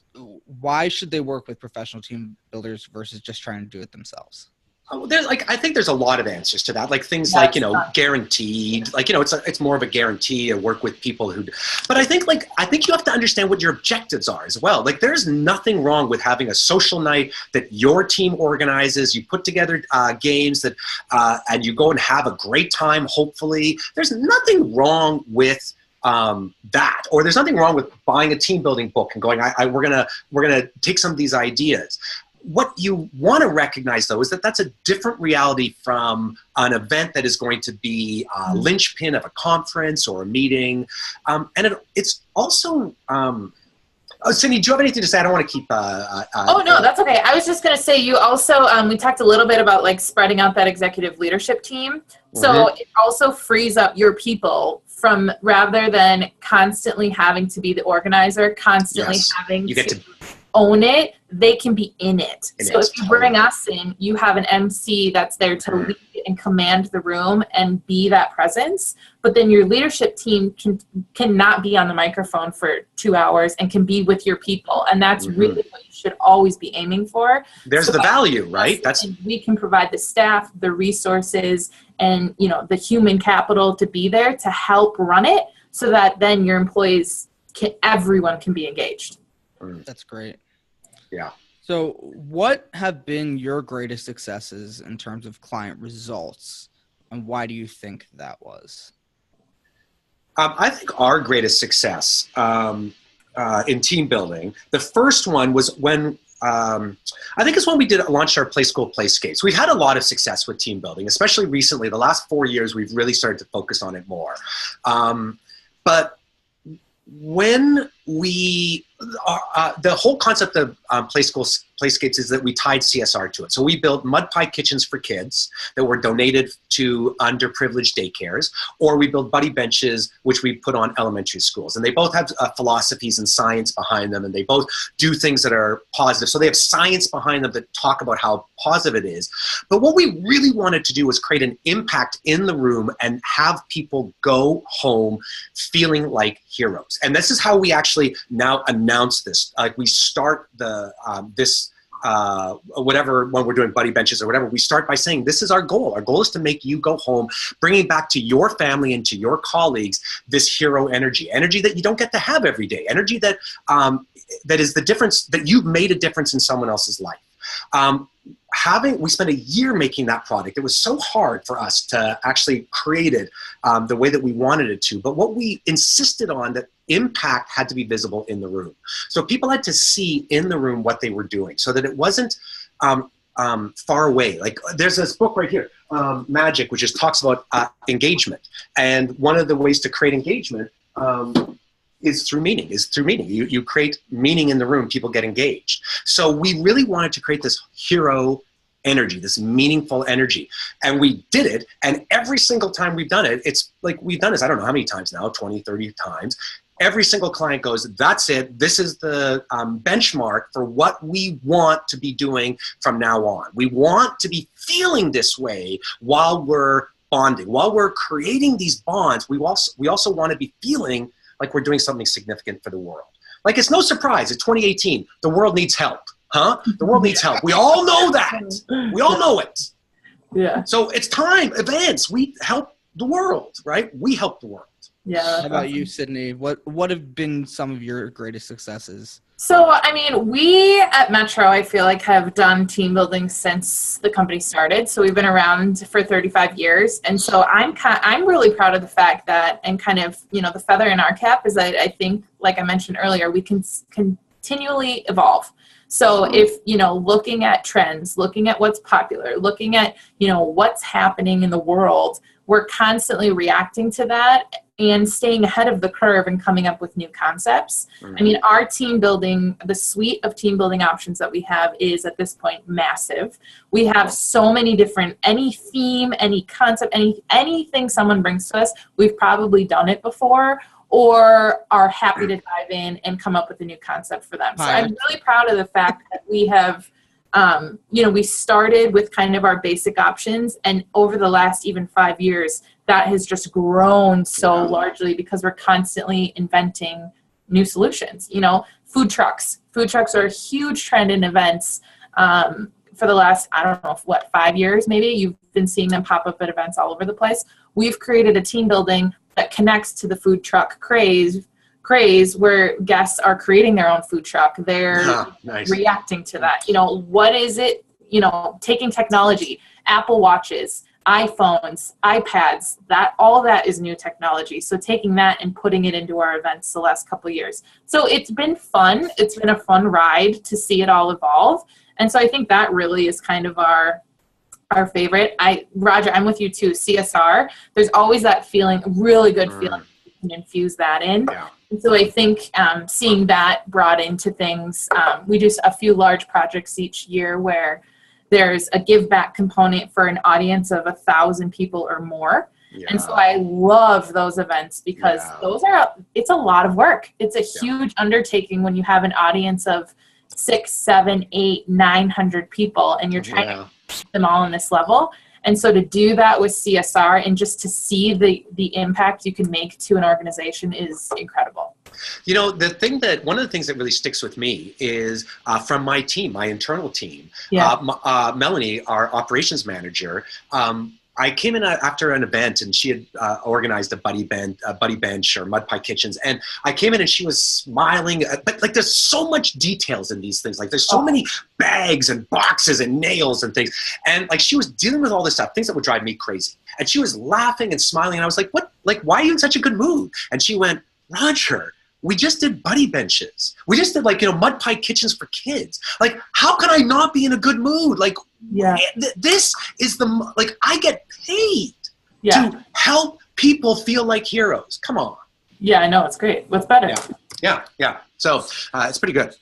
why should they work with professional team builders versus just trying to do it themselves? I think there's a lot of answers to that, like things like, guaranteed, it's more of a guarantee to work with people who, but I think you have to understand what your objectives are as well. Like, there's nothing wrong with having a social night that your team organizes. You put together games that, and you go and have a great time, hopefully. There's nothing wrong with that, or there's nothing wrong with buying a team building book and going, we're gonna take some of these ideas. What you want to recognize, though, is that that's a different reality from an event that is going to be a linchpin of a conference or a meeting. And it's also, Cindy, do you have anything to say? I don't want to keep... oh, no, that's okay. I was just going to say, you also, we talked a little bit about like spreading out that executive leadership team. So it also frees up your people from, rather than constantly having to be the organizer, constantly having to own it, they can be in it. So if you bring us in, you have an MC that's there to lead and command the room and be that presence. But then your leadership team cannot be on the microphone for 2 hours and can be with your people. And that's really what you should always be aiming for. There's the value, right? We can provide the staff, the resources, and the human capital to be there to help run it, so that then your employees everyone can be engaged. That's great. Yeah. So what have been your greatest successes in terms of client results, and why do you think that was? I think our greatest success in team building, the first one was when, I think it's when we launched our Play School Playscapes. We've had a lot of success with team building, especially recently. The last 4 years, we've really started to focus on it more. But when we, the whole concept of Play School Playscapes is that we tied CSR to it. So we built mud pie kitchens for kids that were donated to underprivileged daycares, or we built buddy benches, which we put on elementary schools. And they both have philosophies and science behind them, and they both do things that are positive. So they have science behind them that talk about how positive it is. But what we really wanted to do was create an impact in the room and have people go home feeling like heroes. And this is how we actually now announce this. Like we start the whatever, when we're doing buddy benches or whatever, we start by saying, this is our goal. Our goal is to make you go home, bringing back to your family and to your colleagues this hero energy that you don't get to have every day, energy that that is the difference, that you've made a difference in someone else's life. We spent a year making that product. It was so hard for us to actually create it the way that we wanted it to. But what we insisted on, that impact had to be visible in the room. So people had to see in the room what they were doing, so that it wasn't far away. Like there's this book right here, Magic, which just talks about engagement. And one of the ways to create engagement is through meaning. You create meaning in the room, people get engaged. So we really wanted to create this hero energy, this meaningful energy. And we did it, and every single time we've done it, it's like we've done this, I don't know how many times now, 20, 30 times. Every single client goes, that's it, this is the benchmark for what we want to be doing from now on. We want to be feeling this way while we're bonding. While we're creating these bonds, we also want to be feeling like we're doing something significant for the world. Like, it's no surprise, it's 2018, the world needs help, huh? The world needs help. We all know that. We all know it. Yeah. So it's time, events, we help the world, right? We help the world. Yeah. How about you, Sydney? What have been some of your greatest successes? So, I mean, we at Metro, I feel like, have done team building since the company started. So we've been around for 35 years. And so I'm really proud of the fact that, and kind of, the feather in our cap is that I think, like I mentioned earlier, we can continually evolve. So if, looking at trends, looking at what's popular, looking at, what's happening in the world, we're constantly reacting to that and staying ahead of the curve and coming up with new concepts. I mean, our team building, the suite of team building options that we have is at this point massive. We have so many different, any theme, any concept, anything someone brings to us, we've probably done it before or are happy to dive in and come up with a new concept for them. So I'm really proud of the fact that we have, we started with kind of our basic options, and over the last even 5 years, that has just grown so largely because we're constantly inventing new solutions. Food trucks. Food trucks are a huge trend in events for the last, 5 years maybe. You've been seeing them pop up at events all over the place. We've created a team building that connects to the food truck craze where guests are creating their own food truck. They're reacting to that. What is it, taking technology, Apple Watches, iPhones, iPads, all that is new technology. So taking that and putting it into our events the last couple of years. So it's been fun. It's been a fun ride to see it all evolve. And so I think that really is kind of our favorite. Roger, I'm with you too. CSR, there's always that feeling, really good feeling. You can infuse that in. Yeah. And so I think seeing that brought into things, we do a few large projects each year where there's a give back component for an audience of 1,000 people or more. Yeah. And so I love those events because it's a lot of work. It's a huge undertaking when you have an audience of 6, 7, 8, 900 people and you're trying to keep them all on this level. And so to do that with CSR and just to see the impact you can make to an organization is incredible. You know, one of the things that really sticks with me is from my team, my internal team, Melanie, our operations manager, I came in after an event and she had organized a buddy bench or mud pie kitchens. And I came in and she was smiling, but like there's so much details in these things. Like there's so many bags and boxes and nails and things. And like she was dealing with all this stuff, things that would drive me crazy. And she was laughing and smiling. And I was like, what? Like, why are you in such a good mood? And she went, Roger, we just did buddy benches. We just did mud pie kitchens for kids. Like, how can I not be in a good mood? Like, this is I get paid to help people feel like heroes. Come on. Yeah, I know. It's great. What's better? Yeah. So it's pretty good.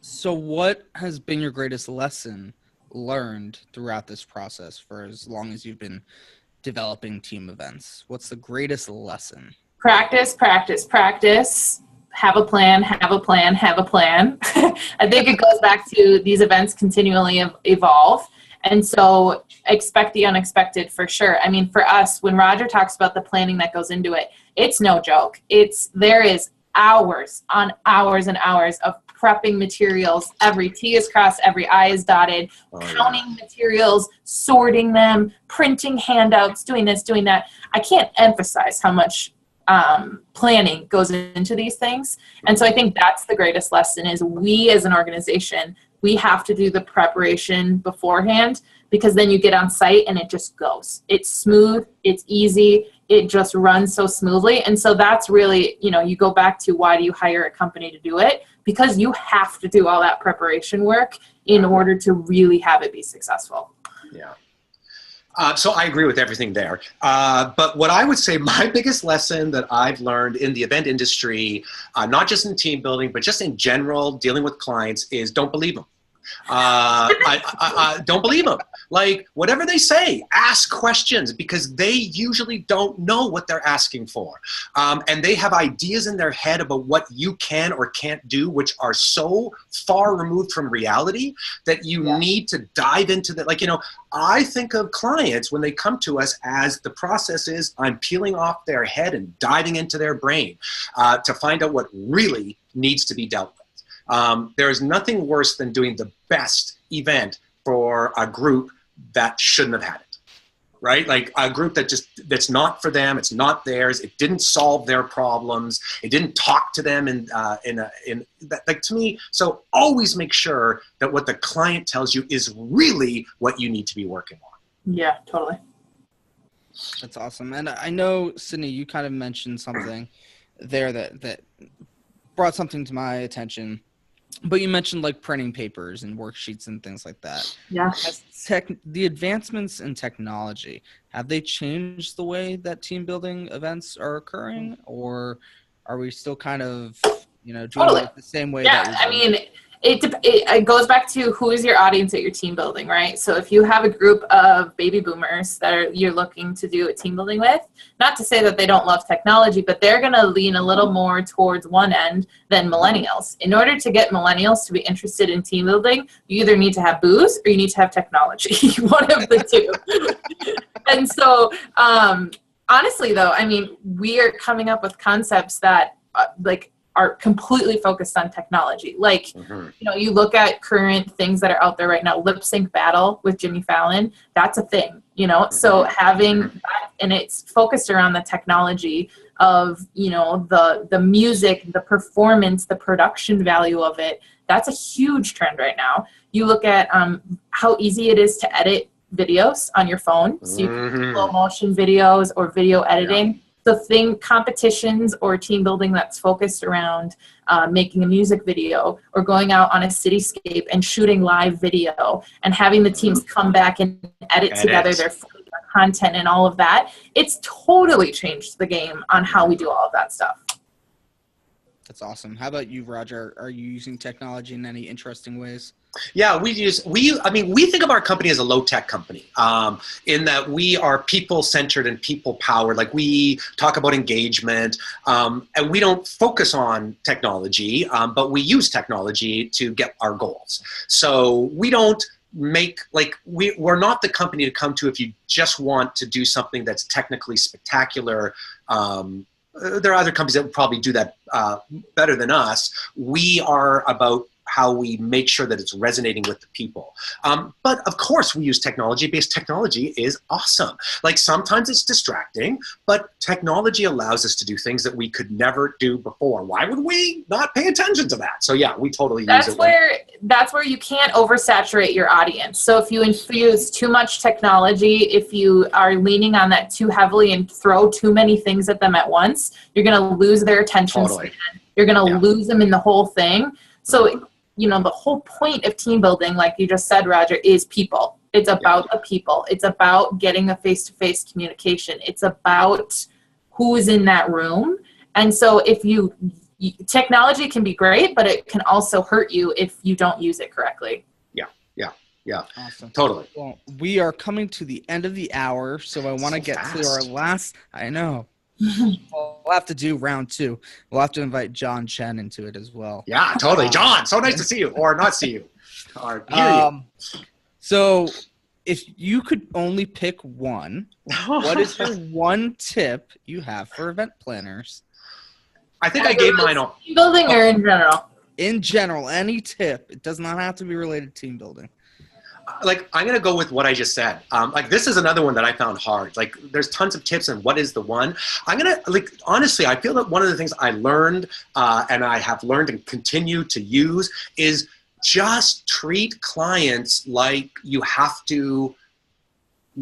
So what has been your greatest lesson learned throughout this process for as long as you've been developing team events? What's the greatest lesson? Practice. Have a plan. I think it goes back to these events continually evolve. And so expect the unexpected for sure. I mean, for us, when Roger talks about the planning that goes into it, it's no joke. There is hours on hours and hours of prepping materials. Every T is crossed, every I is dotted, counting materials, sorting them, printing handouts, doing this, doing that. I can't emphasize how much planning goes into these things. And so I think that's the greatest lesson is we as an organization, we have to do the preparation beforehand because then you get on site and it just goes. It's smooth, it's easy, it just runs so smoothly. And so that's really, you go back to why do you hire a company to do it? Because you have to do all that preparation work in order to really have it be successful. Yeah. So I agree with everything there. But what I would say my biggest lesson that I've learned in the event industry, not just in team building, but just in general dealing with clients is don't believe them. Don't believe them. Like whatever they say, ask questions because they usually don't know what they're asking for. And they have ideas in their head about what you can or can't do, which are so far removed from reality that you need to dive into that. I think of clients when they come to us as the process is I'm peeling off their head and diving into their brain to find out what really needs to be dealt with. There's nothing worse than doing the best event for a group that shouldn't have had it, right? Like a group that's not for them, it's not theirs, it didn't solve their problems, it didn't talk to them to me. So always make sure that what the client tells you is really what you need to be working on. Yeah, totally. That's awesome. And I know, Sydney, you kind of mentioned something there that brought something to my attention. But you mentioned like printing papers and worksheets and things like that. Yeah. The advancements in technology, have they changed the way that team building events are occurring, or are we still kind of, doing it the same way? Yeah, I mean, it goes back to who is your audience that you're team building, right? So if you have a group of baby boomers that you're looking to do a team building with, not to say that they don't love technology, but they're going to lean a little more towards one end than millennials. In order to get millennials to be interested in team building, you either need to have booze or you need to have technology, one of the two. And so, honestly though, I mean, we are coming up with concepts that are completely focused on technology. Like, you look at current things that are out there right now, lip sync battle with Jimmy Fallon, that's a thing, so having that, and it's focused around the technology of, the music, the performance, the production value of it. That's a huge trend right now. You look at how easy it is to edit videos on your phone. So you can do slow motion videos or video editing. So competitions or team building that's focused around making a music video or going out on a cityscape and shooting live video and having the teams come back and edit together their content and all of that. It's totally changed the game on how we do all of that stuff. That's awesome. How about you, Roger? Are you using technology in any interesting ways? Yeah, we think of our company as a low-tech company, in that we are people-centered and people-powered. Like, we talk about engagement, and we don't focus on technology, but we use technology to get our goals. So we don't we're not the company to come to if you just want to do something that's technically spectacular. There are other companies that would probably do that better than us. We are about how we make sure that it's resonating with the people. But of course we use technology because technology is awesome. Like, sometimes it's distracting, but technology allows us to do things that we could never do before. Why would we not pay attention to that? So yeah, we totally use it. That's where you can't oversaturate your audience. So if you infuse too much technology, if you are leaning on that too heavily and throw too many things at them at once, you're going to lose their attention span. You're going to lose them in the whole thing. So the whole point of team building, like you just said, Roger, is people. It's about the people. It's about getting the face-to-face communication. It's about who's in that room. And so technology can be great, but it can also hurt you if you don't use it correctly. Yeah. Awesome. Totally. Well, we are coming to the end of the hour, so I want to get to our last. I know. We'll have to do round 2. We'll have to invite John Chen into it as well. Yeah, totally. John, so nice to see you, or not see you, or hear you. So if you could only pick one, what is your one tip you have for event planners? I think I gave mine all. Team building or in general? In general, any tip. It does not have to be related to team building. Like, I'm going to go with what I just said. This is another one that I found hard. Like, there's tons of tips, and what is the one? I'm going to, honestly, I feel that one of the things I learned, and I have learned and continue to use, is just treat clients like you have to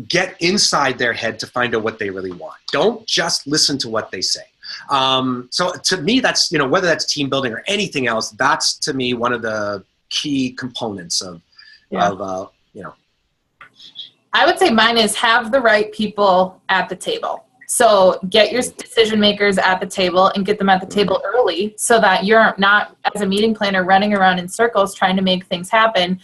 get inside their head to find out what they really want. Don't just listen to what they say. So to me, that's, whether that's team building or anything else, that's, to me, one of the key components of I would say mine is have the right people at the table. So get your decision makers at the table and get them at the table early so that you're not, as a meeting planner, running around in circles trying to make things happen.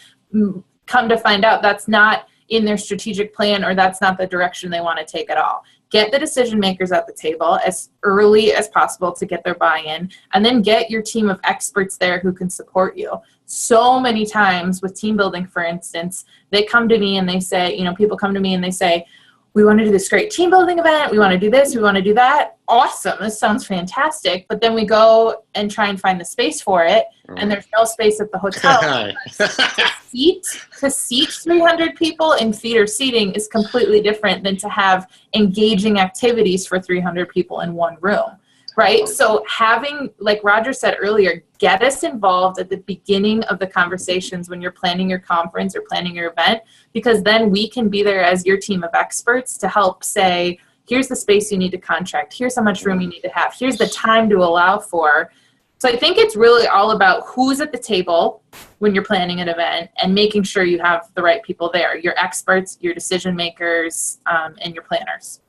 Come to find out that's not in their strategic plan, or that's not the direction they want to take at all. Get the decision makers at the table as early as possible to get their buy-in, and then get your team of experts there who can support you. So many times with team building, for instance, they come to me and they say, people come to me and they say, we want to do this great team building event. We want to do this. We want to do that. Awesome. This sounds fantastic. But then we go and try and find the space for it, and there's no space at the hotel. To seat 300 people in theater seating is completely different than to have engaging activities for 300 people in one room, right? So having, like Roger said earlier, get us involved at the beginning of the conversations when you're planning your conference or planning your event, because then we can be there as your team of experts to help say, here's the space you need to contract, here's how much room you need to have, here's the time to allow for. So I think it's really all about who's at the table when you're planning an event and making sure you have the right people there, your experts, your decision makers, and your planners.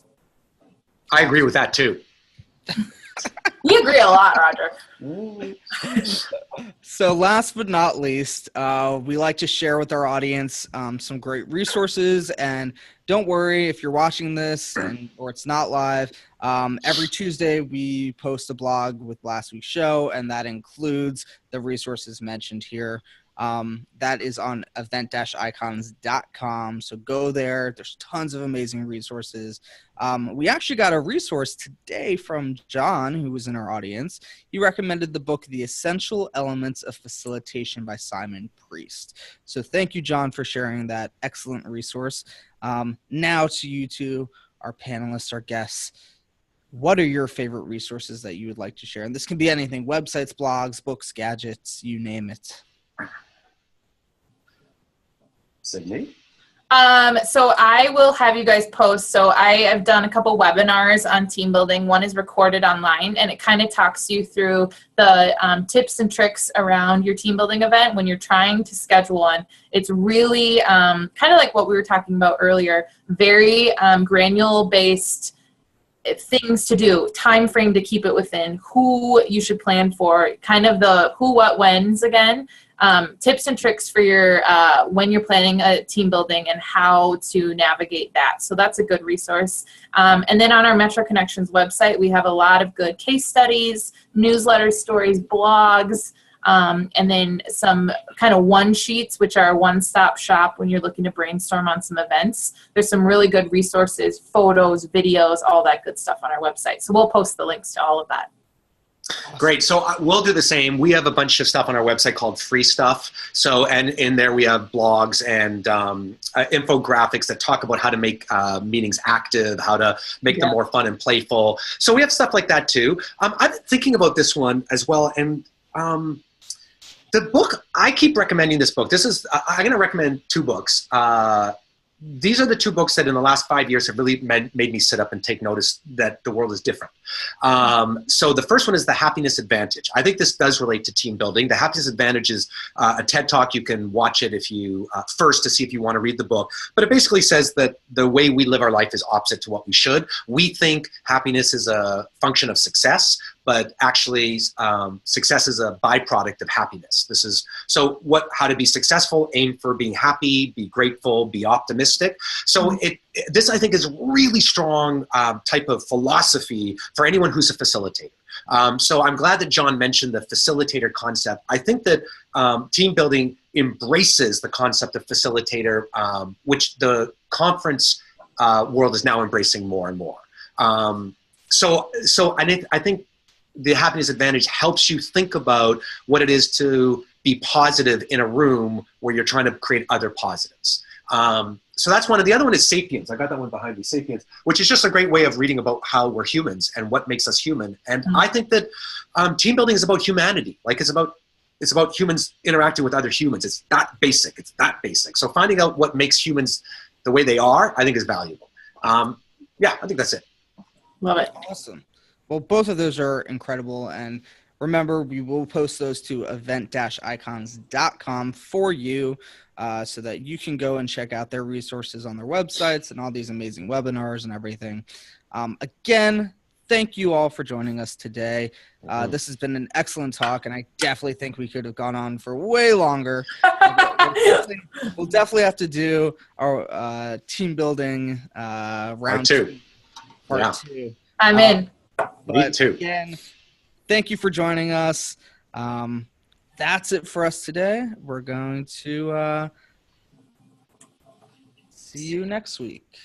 I agree with that too. You agree a lot, Roger. So last but not least, we like to share with our audience some great resources. And don't worry if you're watching this or it's not live. Every Tuesday, we post a blog with last week's show, and that includes the resources mentioned here. That is on event-icons.com. So go there. There's tons of amazing resources. We actually got a resource today from John, who was in our audience. He recommended the book, The Essential Elements of Facilitation by Simon Priest. So thank you, John, for sharing that excellent resource. Now to you two, our panelists, our guests. What are your favorite resources that you would like to share? And this can be anything, websites, blogs, books, gadgets, you name it. Sydney? So I will have you guys post. So I have done a couple webinars on team building. One is recorded online, and it kind of talks you through the tips and tricks around your team building event when you're trying to schedule one. It's really kind of like what we were talking about earlier, very granular based things to do, time frame to keep it within, who you should plan for, kind of the who, what, whens again, tips and tricks for your when you're planning a team building and how to navigate that. So that's a good resource. And then on our metroConnections website, we have a lot of good case studies, newsletters, stories, blogs, and then some kind of one sheets, which are a one-stop shop when you're looking to brainstorm on some events. There's some really good resources, photos, videos, all that good stuff on our website. So we'll post the links to all of that. Great. So we'll do the same. We have a bunch of stuff on our website called Free Stuff. So, and in there we have blogs and infographics that talk about how to make meetings active, how to make them more fun and playful. So we have stuff like that too. I've been thinking about this one as well. And the book, I keep recommending this book. This is, I'm going to recommend two books. These are the two books that in the last 5 years have really made me sit up and take notice that the world is different. So the first one is The Happiness Advantage. I think this does relate to team building. The Happiness Advantage is a TED Talk. You can watch it if you first to see if you want to read the book. But it basically says that the way we live our life is opposite to what we should. We think happiness is a function of success, but actually success is a byproduct of happiness. This is, so how to be successful, aim for being happy, be grateful, be optimistic. So this I think is a really strong type of philosophy for anyone who's a facilitator. So I'm glad that John mentioned the facilitator concept. I think that team building embraces the concept of facilitator, which the conference world is now embracing more and more. So I think the Happiness Advantage helps you think about what it is to be positive in a room where you're trying to create other positives. So that's one. And the other one is Sapiens. I got that one behind me, Sapiens, which is just a great way of reading about how we're humans and what makes us human. And I think that team building is about humanity. Like it's about humans interacting with other humans. It's that basic. It's that basic. So finding out what makes humans the way they are, I think is valuable. Yeah, I think that's it. Love it. Awesome. Well, both of those are incredible. And remember, we will post those to event-icons.com for you so that you can go and check out their resources on their websites and all these amazing webinars and everything. Again, thank you all for joining us today. This has been an excellent talk, and I definitely think we could have gone on for way longer. We'll definitely have to do our team building round two. Part two. I'm in. Me too. Again, thank you for joining us. That's it for us today. We're going to see you next week.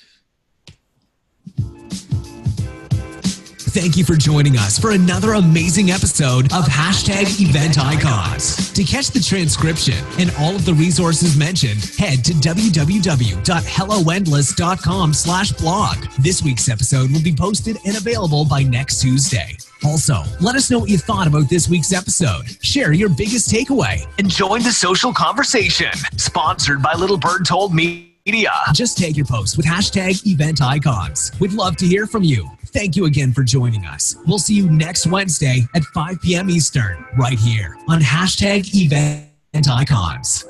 Thank you for joining us for another amazing episode of #EventIcons. To catch the transcription and all of the resources mentioned, head to www.helloendless.com/blog. This week's episode will be posted and available by next Tuesday. Also, let us know what you thought about this week's episode. Share your biggest takeaway And join the social conversation. Sponsored by Little Bird Told Media. Just tag your post with #EventIcons. We'd love to hear from you. Thank you again for joining us. We'll see you next Wednesday at 5 p.m. Eastern, right here on #EventIcons.